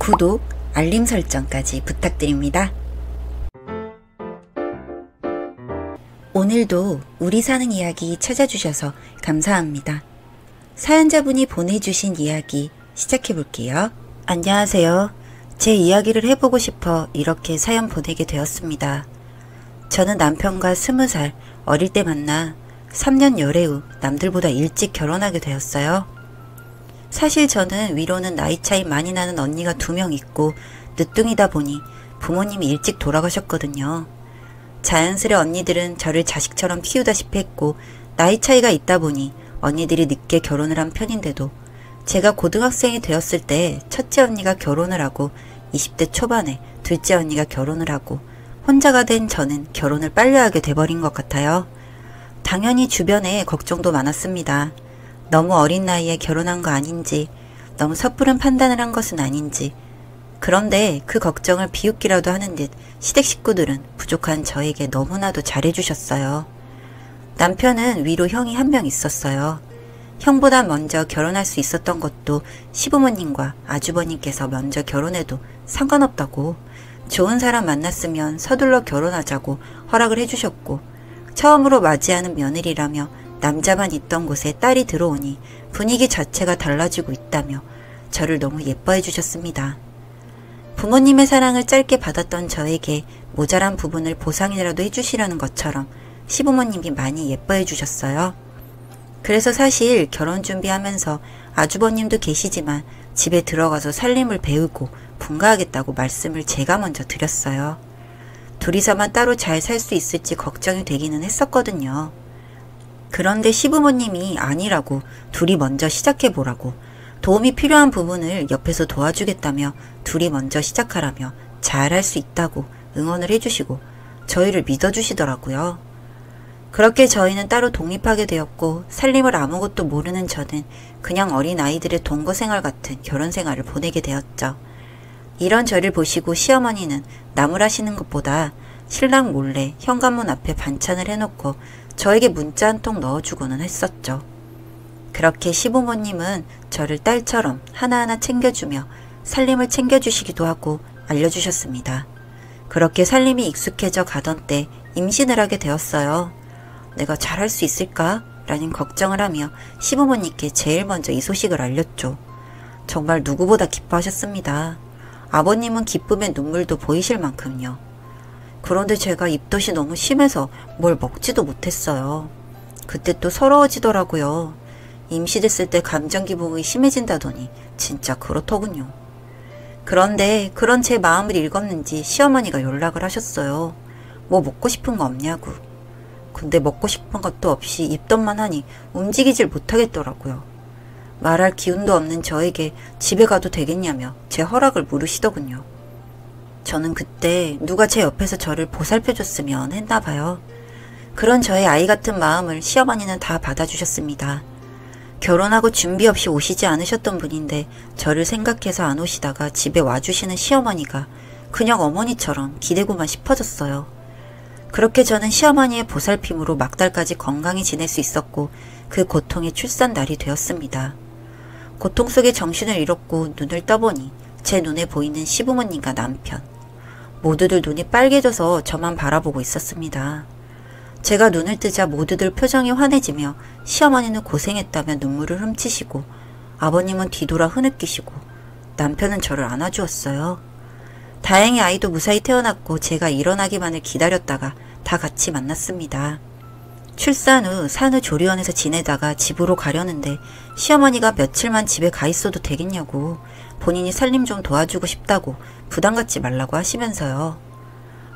구독, 알림 설정까지 부탁드립니다. 오늘도 우리 사는 이야기 찾아주셔서 감사합니다. 사연자분이 보내주신 이야기 시작해볼게요. 안녕하세요. 제 이야기를 해보고 싶어 이렇게 사연 보내게 되었습니다. 저는 남편과 20살 어릴 때 만나 3년 열애 후 남들보다 일찍 결혼하게 되었어요. 사실 저는 위로는 나이 차이 많이 나는 언니가 2명 있고 늦둥이다 보니 부모님이 일찍 돌아가셨거든요. 자연스레 언니들은 저를 자식처럼 키우다시피 했고 나이 차이가 있다 보니 언니들이 늦게 결혼을 한 편인데도 제가 고등학생이 되었을 때 첫째 언니가 결혼을 하고 20대 초반에 둘째 언니가 결혼을 하고 혼자가 된 저는 결혼을 빨리 하게 돼버린 것 같아요. 당연히 주변에 걱정도 많았습니다. 너무 어린 나이에 결혼한 거 아닌지, 너무 섣부른 판단을 한 것은 아닌지. 그런데 그 걱정을 비웃기라도 하는 듯 시댁 식구들은 부족한 저에게 너무나도 잘해주셨어요. 남편은 위로 형이 1명 있었어요. 형보다 먼저 결혼할 수 있었던 것도 시부모님과 아주버님께서 먼저 결혼해도 상관없다고, 좋은 사람 만났으면 서둘러 결혼하자고 허락을 해주셨고, 처음으로 맞이하는 며느리라며 남자만 있던 곳에 딸이 들어오니 분위기 자체가 달라지고 있다며 저를 너무 예뻐해 주셨습니다. 부모님의 사랑을 짧게 받았던 저에게 모자란 부분을 보상이라도 해주시려는 것처럼 시부모님이 많이 예뻐해 주셨어요. 그래서 사실 결혼 준비하면서 아주버님도 계시지만 집에 들어가서 살림을 배우고 분가하겠다고 말씀을 제가 먼저 드렸어요. 둘이서만 따로 잘 살 수 있을지 걱정이 되기는 했었거든요. 그런데 시부모님이 아니라고, 둘이 먼저 시작해보라고, 도움이 필요한 부분을 옆에서 도와주겠다며 둘이 먼저 시작하라며 잘할 수 있다고 응원을 해주시고 저희를 믿어주시더라고요. 그렇게 저희는 따로 독립하게 되었고 살림을 아무것도 모르는 저는 그냥 어린 아이들의 동거생활 같은 결혼생활을 보내게 되었죠. 이런 저를 보시고 시어머니는 나무라시는 것보다 신랑 몰래 현관문 앞에 반찬을 해놓고 저에게 문자 한 통 넣어주고는 했었죠. 그렇게 시부모님은 저를 딸처럼 하나하나 챙겨주며 살림을 챙겨주시기도 하고 알려주셨습니다. 그렇게 살림이 익숙해져 가던 때 임신을 하게 되었어요. 내가 잘할 수 있을까? 라는 걱정을 하며 시부모님께 제일 먼저 이 소식을 알렸죠. 정말 누구보다 기뻐하셨습니다. 아버님은 기쁨의 눈물도 보이실 만큼요. 그런데 제가 입덧이 너무 심해서 뭘 먹지도 못했어요. 그때 또 서러워지더라고요. 임시됐을 때 감정 기복이 심해진다더니 진짜 그렇더군요. 그런데 그런 제 마음을 읽었는지 시어머니가 연락을 하셨어요. 뭐 먹고 싶은 거 없냐고. 근데 먹고 싶은 것도 없이 입덧만 하니 움직이질 못하겠더라고요. 말할 기운도 없는 저에게 집에 가도 되겠냐며 제 허락을 물으시더군요. 저는 그때 누가 제 옆에서 저를 보살펴줬으면 했나봐요. 그런 저의 아이 같은 마음을 시어머니는 다 받아주셨습니다. 결혼하고 준비 없이 오시지 않으셨던 분인데 저를 생각해서 안 오시다가 집에 와주시는 시어머니가 그냥 어머니처럼 기대고만 싶어졌어요. 그렇게 저는 시어머니의 보살핌으로 막달까지 건강히 지낼 수 있었고 그 고통의 출산날이 되었습니다. 고통 속에 정신을 잃었고 눈을 떠보니 제 눈에 보이는 시부모님과 남편, 모두들 눈이 빨개져서 저만 바라보고 있었습니다. 제가 눈을 뜨자 모두들 표정이 환해지며 시어머니는 고생했다며 눈물을 훔치시고 아버님은 뒤돌아 흐느끼시고 남편은 저를 안아주었어요. 다행히 아이도 무사히 태어났고 제가 일어나기만을 기다렸다가 다 같이 만났습니다. 출산 후 산후조리원에서 지내다가 집으로 가려는데 시어머니가 며칠만 집에 가 있어도 되겠냐고, 본인이 살림 좀 도와주고 싶다고 부담 갖지 말라고 하시면서요.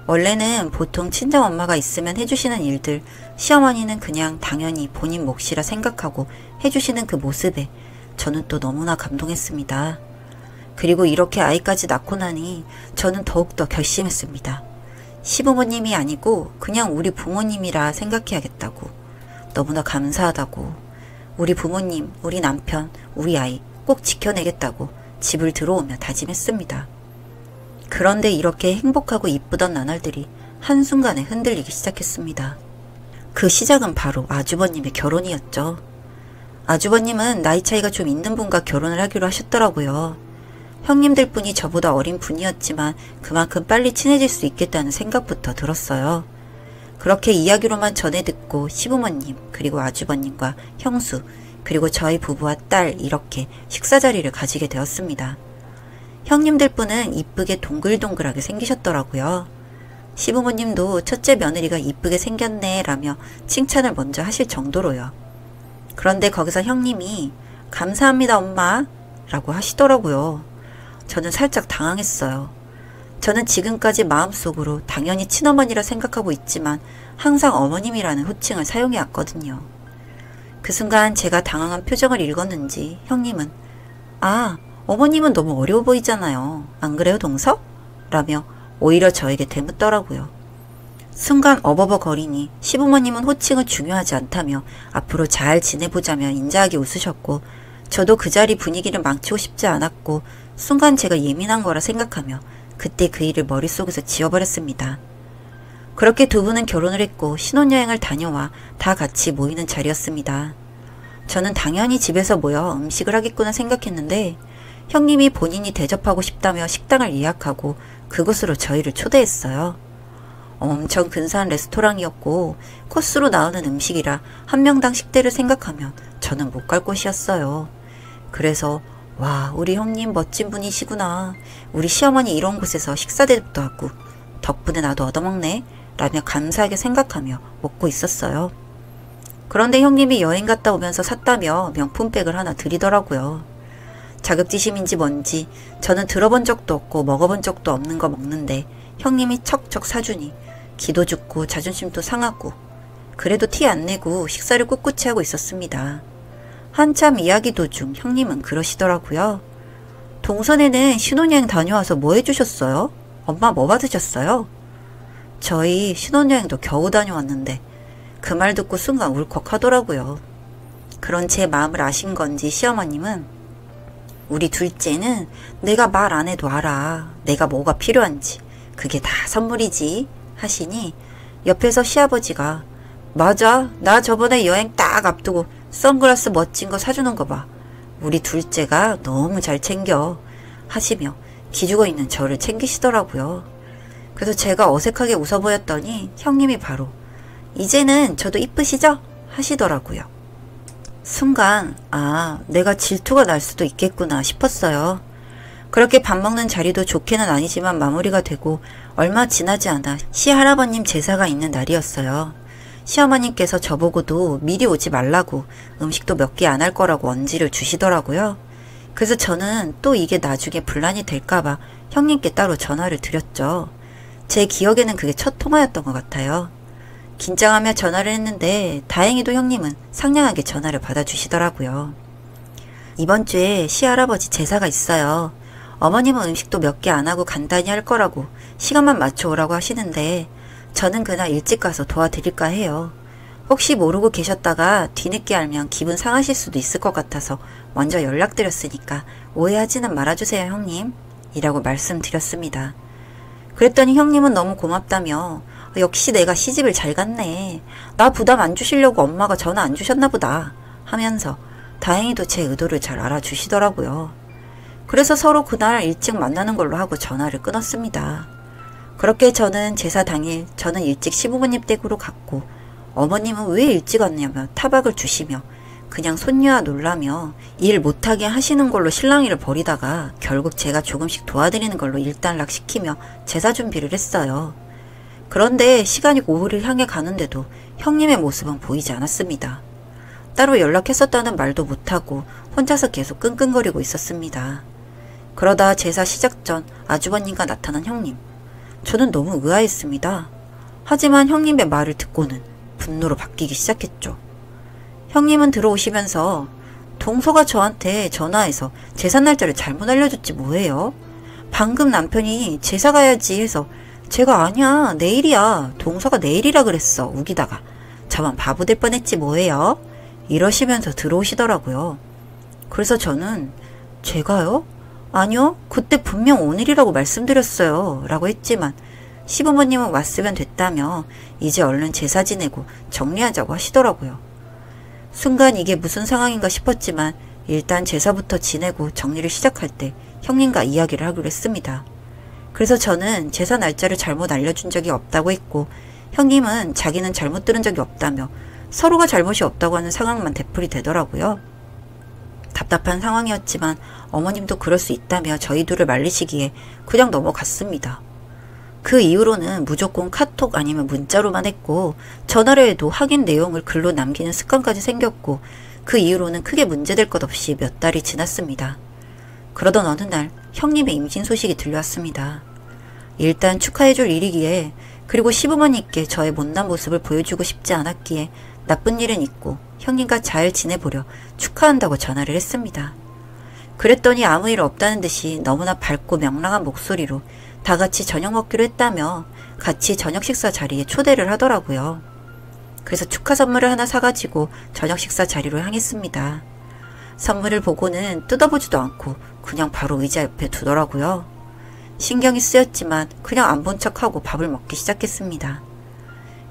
원래는 보통 친정엄마가 있으면 해주시는 일들 시어머니는 그냥 당연히 본인 몫이라 생각하고 해주시는 그 모습에 저는 또 너무나 감동했습니다. 그리고 이렇게 아이까지 낳고 나니 저는 더욱더 결심했습니다. 시부모님이 아니고 그냥 우리 부모님이라 생각해야겠다고, 너무나 감사하다고, 우리 부모님, 우리 남편, 우리 아이 꼭 지켜내겠다고 집을 들어오며 다짐했습니다. 그런데 이렇게 행복하고 이쁘던 나날들이 한순간에 흔들리기 시작했습니다. 그 시작은 바로 아주버님의 결혼이었죠. 아주버님은 나이 차이가 좀 있는 분과 결혼을 하기로 하셨더라고요. 형님들 뿐이 저보다 어린 분이었지만 그만큼 빨리 친해질 수 있겠다는 생각부터 들었어요. 그렇게 이야기로만 전해 듣고 시부모님 그리고 아주버님과 형수 그리고 저희 부부와 딸 이렇게 식사 자리를 가지게 되었습니다. 형님들 분은 이쁘게 동글동글하게 생기셨더라고요. 시부모님도 첫째 며느리가 이쁘게 생겼네 라며 칭찬을 먼저 하실 정도로요. 그런데 거기서 형님이 감사합니다 엄마 라고 하시더라고요. 저는 살짝 당황했어요. 저는 지금까지 마음속으로 당연히 친어머니라 생각하고 있지만 항상 어머님이라는 호칭을 사용해 왔거든요. 그 순간 제가 당황한 표정을 읽었는지 형님은 아, 어머님은 너무 어려워 보이잖아요. 안 그래요, 동서? 라며 오히려 저에게 대묻더라고요. 순간 어버버거리니 시부모님은 호칭은 중요하지 않다며 앞으로 잘 지내보자며 인자하게 웃으셨고 저도 그 자리 분위기를 망치고 싶지 않았고 순간 제가 예민한 거라 생각하며 그때 그 일을 머릿속에서 지워버렸습니다. 그렇게 두 분은 결혼을 했고 신혼여행을 다녀와 다 같이 모이는 자리였습니다. 저는 당연히 집에서 모여 음식을 하겠구나 생각했는데 형님이 본인이 대접하고 싶다며 식당을 예약하고 그곳으로 저희를 초대했어요. 엄청 근사한 레스토랑이었고 코스로 나오는 음식이라 한 명당 식대를 생각하면 저는 못 갈 곳이었어요. 그래서 와, 우리 형님 멋진 분이시구나. 우리 시어머니 이런 곳에서 식사 대접도 하고 덕분에 나도 얻어먹네 라며 감사하게 생각하며 먹고 있었어요. 그런데 형님이 여행 갔다 오면서 샀다며 명품백을 하나 드리더라고요. 자격지심인지 뭔지 저는 들어본 적도 없고 먹어본 적도 없는 거 먹는데 형님이 척척 사주니 기도 죽고 자존심도 상하고 그래도 티 안 내고 식사를 꿋꿋이 하고 있었습니다. 한참 이야기 도중 형님은 그러시더라고요. 동선에는 신혼여행 다녀와서 뭐 해주셨어요? 엄마 뭐 받으셨어요? 저희 신혼여행도 겨우 다녀왔는데 그 말 듣고 순간 울컥하더라고요. 그런 제 마음을 아신 건지 시어머님은 우리 둘째는 내가 말 안 해도 알아. 내가 뭐가 필요한지. 그게 다 선물이지 하시니 옆에서 시아버지가 맞아. 나 저번에 여행 딱 앞두고 선글라스 멋진 거 사주는 거 봐. 우리 둘째가 너무 잘 챙겨 하시며 기죽어 있는 저를 챙기시더라고요. 그래서 제가 어색하게 웃어 보였더니 형님이 바로 이제는 저도 이쁘시죠? 하시더라고요. 순간 아, 내가 질투가 날 수도 있겠구나 싶었어요. 그렇게 밥 먹는 자리도 좋게는 아니지만 마무리가 되고 얼마 지나지 않아 시할아버님 제사가 있는 날이었어요. 시어머님께서 저보고도 미리 오지 말라고 음식도 몇 개 안 할 거라고 언지를 주시더라고요. 그래서 저는 또 이게 나중에 분란이 될까봐 형님께 따로 전화를 드렸죠. 제 기억에는 그게 첫 통화였던 것 같아요. 긴장하며 전화를 했는데 다행히도 형님은 상냥하게 전화를 받아주시더라고요. 이번 주에 시할아버지 제사가 있어요. 어머님은 음식도 몇 개 안 하고 간단히 할 거라고 시간만 맞춰오라고 하시는데 저는 그날 일찍 가서 도와드릴까 해요. 혹시 모르고 계셨다가 뒤늦게 알면 기분 상하실 수도 있을 것 같아서 먼저 연락드렸으니까 오해하지는 말아주세요 형님 이라고 말씀드렸습니다. 그랬더니 형님은 너무 고맙다며 역시 내가 시집을 잘 갔네. 나 부담 안 주시려고 엄마가 전화 안 주셨나 보다 하면서 다행히도 제 의도를 잘 알아주시더라고요. 그래서 서로 그날 일찍 만나는 걸로 하고 전화를 끊었습니다. 그렇게 저는 제사 당일 저는 일찍 시부모님 댁으로 갔고 어머님은 왜 일찍 왔냐며 타박을 주시며 그냥 손녀와 놀라며 일 못하게 하시는 걸로 실랑이를 벌이다가 결국 제가 조금씩 도와드리는 걸로 일단락시키며 제사 준비를 했어요. 그런데 시간이 오후를 향해 가는데도 형님의 모습은 보이지 않았습니다. 따로 연락했었다는 말도 못하고 혼자서 계속 끙끙거리고 있었습니다. 그러다 제사 시작 전 아주버님과 나타난 형님. 저는 너무 의아했습니다. 하지만 형님의 말을 듣고는 분노로 바뀌기 시작했죠. 형님은 들어오시면서 동서가 저한테 전화해서 제사 날짜를 잘못 알려줬지 뭐예요? 방금 남편이 제사 가야지 해서 제가 아니야 내일이야 동서가 내일이라 그랬어 우기다가 저만 바보 될 뻔했지 뭐예요? 이러시면서 들어오시더라고요. 그래서 저는 제가요? 아니요 그때 분명 오늘이라고 말씀드렸어요 라고 했지만 시부모님은 왔으면 됐다며 이제 얼른 제사 지내고 정리하자고 하시더라고요. 순간 이게 무슨 상황인가 싶었지만 일단 제사부터 지내고 정리를 시작할 때 형님과 이야기를 하기로 했습니다. 그래서 저는 제사 날짜를 잘못 알려준 적이 없다고 했고 형님은 자기는 잘못 들은 적이 없다며 서로가 잘못이 없다고 하는 상황만 되풀이 되더라고요. 답답한 상황이었지만 어머님도 그럴 수 있다며 저희 둘을 말리시기에 그냥 넘어갔습니다. 그 이후로는 무조건 카톡 아니면 문자로만 했고 전화를 해도 확인 내용을 글로 남기는 습관까지 생겼고 그 이후로는 크게 문제될 것 없이 몇 달이 지났습니다. 그러던 어느 날 형님의 임신 소식이 들려왔습니다. 일단 축하해줄 일이기에 그리고 시부모님께 저의 못난 모습을 보여주고 싶지 않았기에 나쁜 일은 있고 형님과 잘 지내보려 축하한다고 전화를 했습니다. 그랬더니 아무 일 없다는 듯이 너무나 밝고 명랑한 목소리로 다 같이 저녁 먹기로 했다며 같이 저녁 식사 자리에 초대를 하더라고요. 그래서 축하 선물을 하나 사가지고 저녁 식사 자리로 향했습니다. 선물을 보고는 뜯어보지도 않고 그냥 바로 의자 옆에 두더라고요. 신경이 쓰였지만 그냥 안 본 척하고 밥을 먹기 시작했습니다.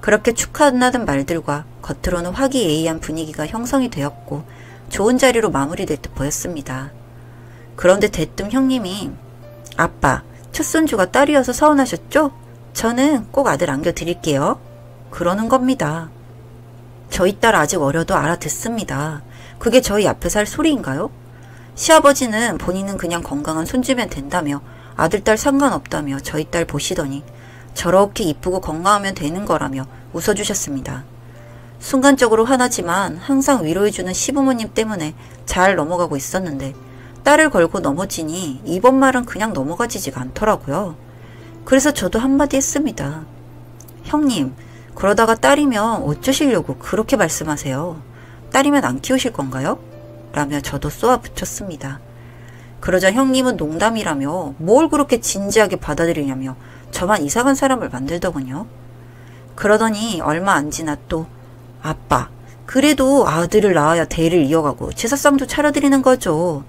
그렇게 축하한다는 말들과 겉으로는 화기애애한 분위기가 형성이 되었고 좋은 자리로 마무리될 듯 보였습니다. 그런데 대뜸 형님이 아빠, 첫손주가 딸이어서 서운하셨죠? 저는 꼭 아들 안겨드릴게요. 그러는 겁니다. 저희 딸 아직 어려도 알아듣습니다. 그게 저희 앞에서 할 소리인가요? 시아버지는 본인은 그냥 건강한 손주면 된다며 아들, 딸 상관없다며 저희 딸 보시더니 저렇게 이쁘고 건강하면 되는 거라며 웃어주셨습니다. 순간적으로 화나지만 항상 위로해주는 시부모님 때문에 잘 넘어가고 있었는데 딸을 걸고 넘어지니 이번 말은 그냥 넘어가지지가 않더라고요. 그래서 저도 한마디 했습니다. 형님, 그러다가 딸이면 어쩌시려고 그렇게 말씀하세요? 딸이면 안 키우실 건가요? 라며 저도 쏘아붙였습니다. 그러자 형님은 농담이라며 뭘 그렇게 진지하게 받아들이냐며 저만 이상한 사람을 만들더군요. 그러더니 얼마 안 지나 또 아빠, 그래도 아들을 낳아야 대를 이어가고 제사상도 차려드리는 거죠.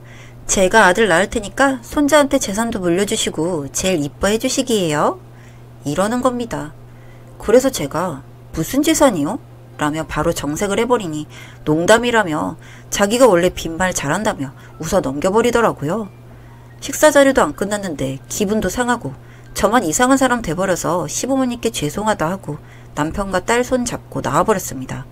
제가 아들 낳을 테니까 손자한테 재산도 물려주시고 제일 이뻐해 주시기에요. 이러는 겁니다. 그래서 제가 무슨 재산이요? 라며 바로 정색을 해버리니 농담이라며 자기가 원래 빈말 잘한다며 웃어 넘겨버리더라고요. 식사 자리도 안 끝났는데 기분도 상하고 저만 이상한 사람 돼버려서 시부모님께 죄송하다 하고 남편과 딸 손 잡고 나와버렸습니다.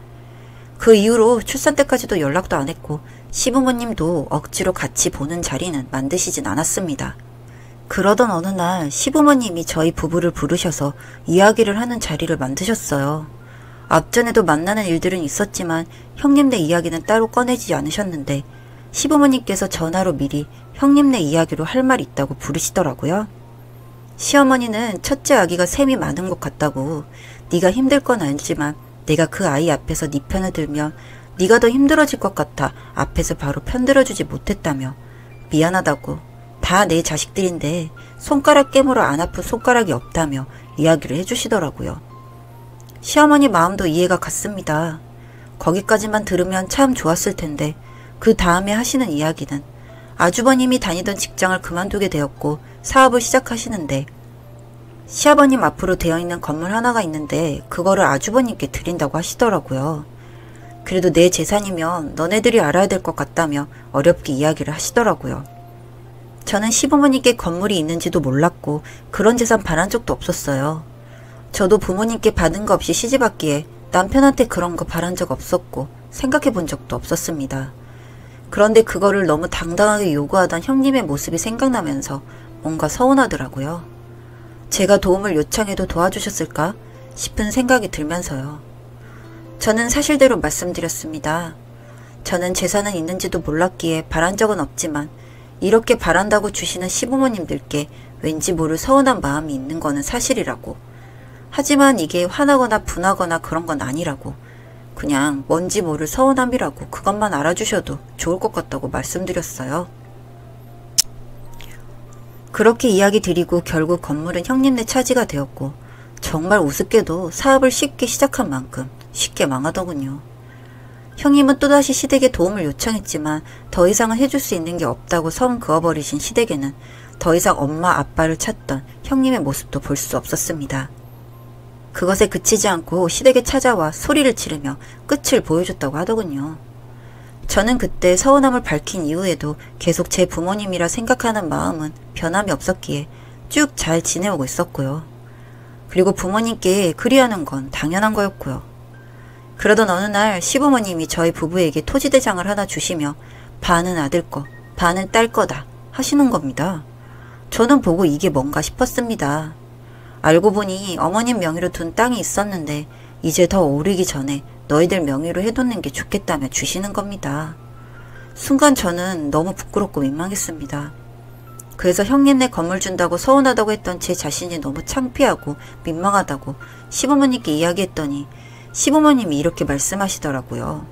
그 이후로 출산 때까지도 연락도 안 했고 시부모님도 억지로 같이 보는 자리는 만드시진 않았습니다. 그러던 어느 날 시부모님이 저희 부부를 부르셔서 이야기를 하는 자리를 만드셨어요. 앞전에도 만나는 일들은 있었지만 형님네 이야기는 따로 꺼내지 않으셨는데 시부모님께서 전화로 미리 형님네 이야기로 할 말 있다고 부르시더라고요. 시어머니는 첫째 아기가 셈이 많은 것 같다고 네가 힘들 건 알지만 내가 그 아이 앞에서 네 편을 들면 네가 더 힘들어질 것 같아 앞에서 바로 편들어주지 못했다며 미안하다고 다 내 자식들인데 손가락 깨물어 안 아픈 손가락이 없다며 이야기를 해주시더라고요. 시어머니 마음도 이해가 갔습니다. 거기까지만 들으면 참 좋았을 텐데 그 다음에 하시는 이야기는 아주버님이 다니던 직장을 그만두게 되었고 사업을 시작하시는데 시아버님 앞으로 되어있는 건물 하나가 있는데 그거를 아주버님께 드린다고 하시더라고요. 그래도 내 재산이면 너네들이 알아야 될 것 같다며 어렵게 이야기를 하시더라고요. 저는 시부모님께 건물이 있는지도 몰랐고 그런 재산 바란 적도 없었어요. 저도 부모님께 받은 거 없이 시집왔기에 남편한테 그런 거 바란 적 없었고 생각해 본 적도 없었습니다. 그런데 그거를 너무 당당하게 요구하던 형님의 모습이 생각나면서 뭔가 서운하더라고요. 제가 도움을 요청해도 도와주셨을까 싶은 생각이 들면서요. 저는 사실대로 말씀드렸습니다. 저는 재산은 있는지도 몰랐기에 바란 적은 없지만 이렇게 바란다고 주시는 시부모님들께 왠지 모를 서운한 마음이 있는 거는 사실이라고. 하지만 이게 화나거나 분하거나 그런 건 아니라고. 그냥 뭔지 모를 서운함이라고 그것만 알아주셔도 좋을 것 같다고 말씀드렸어요. 그렇게 이야기 드리고 결국 건물은 형님네 차지가 되었고 정말 우습게도 사업을 쉽게 시작한 만큼 쉽게 망하더군요. 형님은 또다시 시댁에 도움을 요청했지만 더 이상은 해줄 수 있는 게 없다고 성 그어버리신 시댁에는 더 이상 엄마 아빠를 찾던 형님의 모습도 볼 수 없었습니다. 그것에 그치지 않고 시댁에 찾아와 소리를 지르며 끝을 보여줬다고 하더군요. 저는 그때 서운함을 밝힌 이후에도 계속 제 부모님이라 생각하는 마음은 변함이 없었기에 쭉 잘 지내오고 있었고요. 그리고 부모님께 그리하는 건 당연한 거였고요. 그러던 어느 날 시부모님이 저희 부부에게 토지대장을 하나 주시며 반은 아들 거, 반은 딸 거다 하시는 겁니다. 저는 보고 이게 뭔가 싶었습니다. 알고 보니 어머님 명의로 둔 땅이 있었는데 이제 더 오르기 전에 너희들 명의로 해놓는 게 좋겠다며 주시는 겁니다. 순간 저는 너무 부끄럽고 민망했습니다. 그래서 형님네 건물 준다고 서운하다고 했던 제 자신이 너무 창피하고 민망하다고 시부모님께 이야기했더니 시부모님이 이렇게 말씀하시더라고요.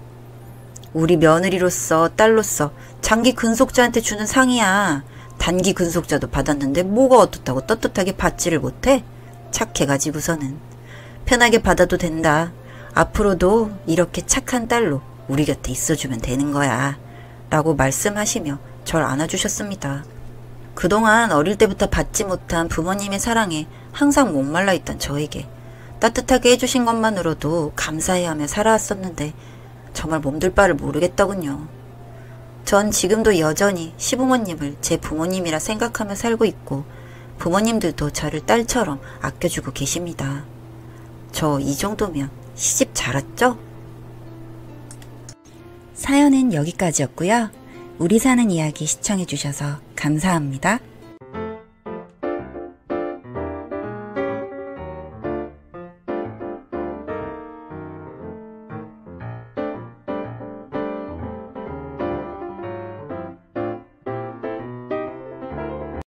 우리 며느리로서 딸로서 장기 근속자한테 주는 상이야. 단기 근속자도 받았는데 뭐가 어떻다고 떳떳하게 받지를 못해? 착해가지고서는. 편하게 받아도 된다. 앞으로도 이렇게 착한 딸로 우리 곁에 있어주면 되는 거야. 라고 말씀하시며 절 안아주셨습니다. 그동안 어릴 때부터 받지 못한 부모님의 사랑에 항상 목말라 있던 저에게 따뜻하게 해주신 것만으로도 감사해하며 살아왔었는데 정말 몸둘 바를 모르겠더군요. 전 지금도 여전히 시부모님을 제 부모님이라 생각하며 살고 있고 부모님들도 저를 딸처럼 아껴주고 계십니다. 저 이 정도면 시집 잘 왔죠? 사연은 여기까지였고요. 우리 사는 이야기 시청해주셔서 감사합니다.